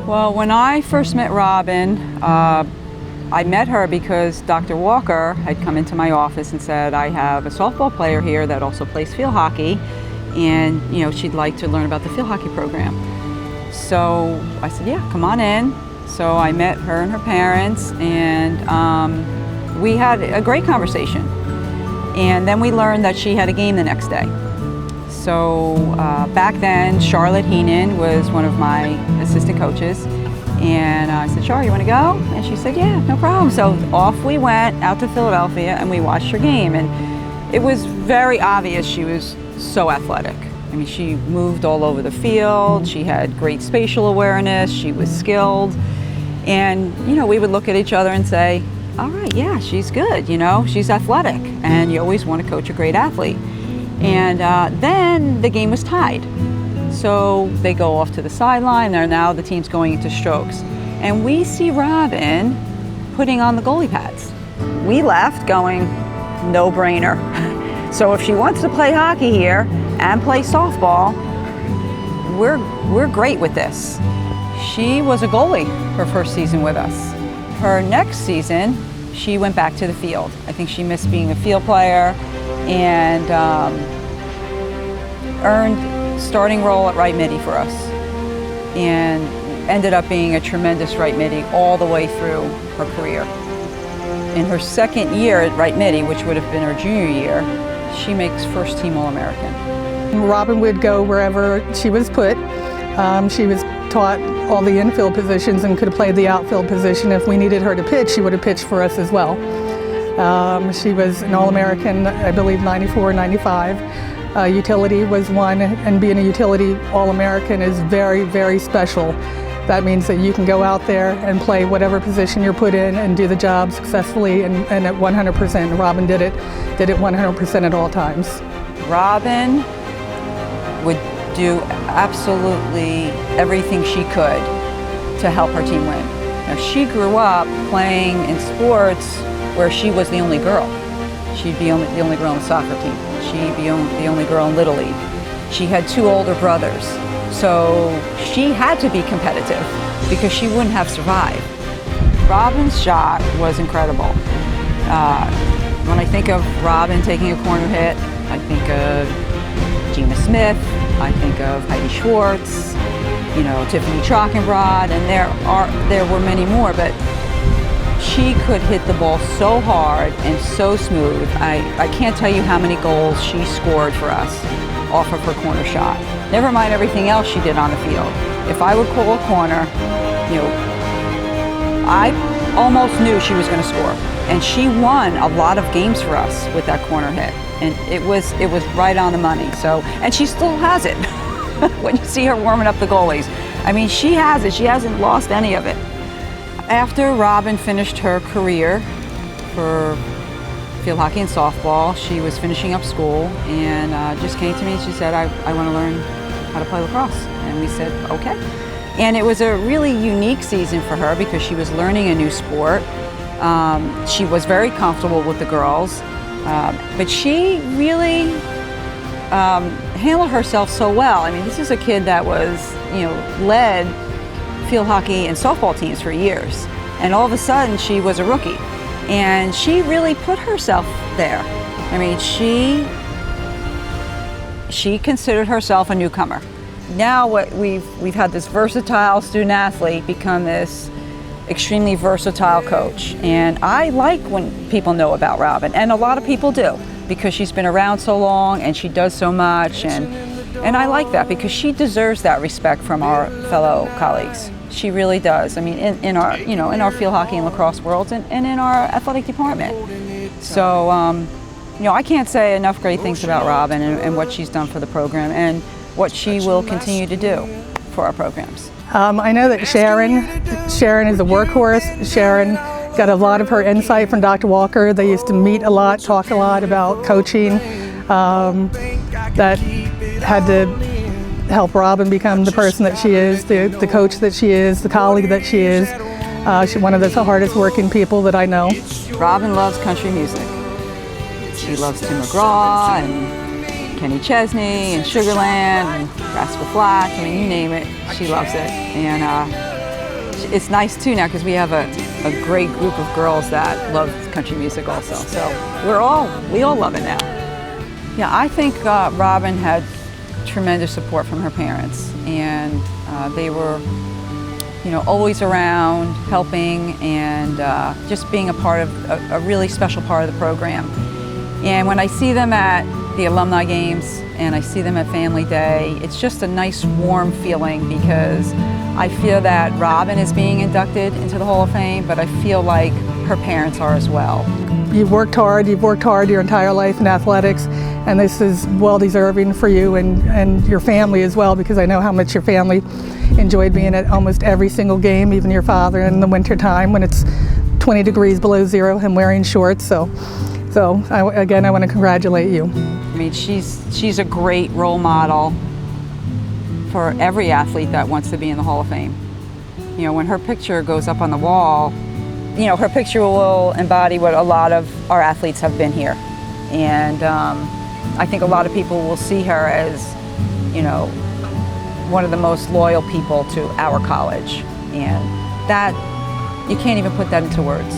Well, when I first met Robin, I met her because Dr. Walker had come into my office and said, I have a softball player here that also plays field hockey, and she'd like to learn about the field hockey program. So I said, yeah, come on in. So I met her and her parents, and we had a great conversation. And then we learned that she had a game the next day. So back then, Charlotte Heenan was one of my assistant coaches. And I said, Char, you want to go? And she said, yeah, no problem. So off we went out to Philadelphia, and we watched her game. And it was very obvious she was so athletic. I mean, she moved all over the field. She had great spatial awareness. She was skilled. And, we would look at each other and say, all right, yeah, she's good, she's athletic. And you always want to coach a great athlete. And then the game was tied. So they go off to the sideline, and now the team's going into strokes. And we see Robin putting on the goalie pads. We left going, no brainer. So if she wants to play hockey here and play softball, we're great with this. She was a goalie her first season with us. Her next season, she went back to the field. I think she missed being a field player, and earned starting role at right midi for us, and ended up being a tremendous right midi all the way through her career. In her second year at right midi, which would have been her junior year, she makes first team All-American. Robin would go wherever she was put. She was taught all the infield positions and could play the outfield position. If we needed her to pitch, she would have pitched for us as well. She was an All-American, I believe, 94, 95. Utility was one, and being a utility All-American is very, very special. That means that you can go out there and play whatever position you're put in and do the job successfully and at 100%. Robin did it 100% at all times. Robin would do absolutely everything she could to help her team win. Now, she grew up playing in sports where she was the only girl. She'd be the only girl on the soccer team. She'd be the only girl in Little League. She had two older brothers, so she had to be competitive because she wouldn't have survived. Robin's shot was incredible. When I think of Robin taking a corner hit, I think of Gina Smith, I think of Heidi Schwartz, Tiffany Trockenbrod, and there were many more, but she could hit the ball so hard and so smooth. I can't tell you how many goals she scored for us off of her corner shot. Never mind everything else she did on the field. If I would call a corner, I almost knew she was going to score. And she won a lot of games for us with that corner hit. And it was right on the money. So, and she still has it. When you see her warming up the goalies. I mean, she has it. She hasn't lost any of it. After Robin finished her career for field hockey and softball, she was finishing up school and just came to me and she said, I want to learn how to play lacrosse. And we said, okay. And it was a really unique season for her because she was learning a new sport. She was very comfortable with the girls, but she really handled herself so well. I mean, this is a kid that was, led field hockey and softball teams for years, and all of a sudden she was a rookie, and she really put herself there. I mean, she considered herself a newcomer. Now we've had this versatile student athlete become this extremely versatile coach, and I like when people know about Robin, and a lot of people do, because she's been around so long and she does so much, and I like that because she deserves that respect from our fellow colleagues. She really does. I mean, in our in our field hockey and lacrosse worlds, and in our athletic department. So I can't say enough great things about Robin and what she's done for the program and what she will continue to do for our programs. I know that Sharon is a workhorse. Sharon got a lot of her insight from Dr. Walker. They used to meet a lot, talk a lot about coaching. That had to help Robin become the person that she is, the coach that she is, the colleague that she is. She's one of the hardest working people that I know. Robin loves country music. She loves Tim McGraw and Kenny Chesney and Sugarland and Rascal Flatts. I mean, you name it, she loves it. And it's nice too now because we have a great group of girls that love country music also. So we all love it now. Yeah, I think Robin had tremendous support from her parents, and they were, you know, always around, helping, and just being a part of a really special part of the program. And when I see them at the alumni games and I see them at Family Day, it's just a nice warm feeling because I feel that Robin is being inducted into the Hall of Fame, but I feel like her parents are as well. You've worked hard your entire life in athletics, and this is well-deserving for you and your family as well, because I know how much your family enjoyed being at almost every single game, even your father in the winter time when it's 20 degrees below zero and wearing shorts. So again, I want to congratulate you. I mean, she's a great role model for every athlete that wants to be in the Hall of Fame. You know, when her picture goes up on the wall, you know, her picture will embody what a lot of our athletes have been here. And I think a lot of people will see her as, you know, one of the most loyal people to our college. And that, you can't even put that into words.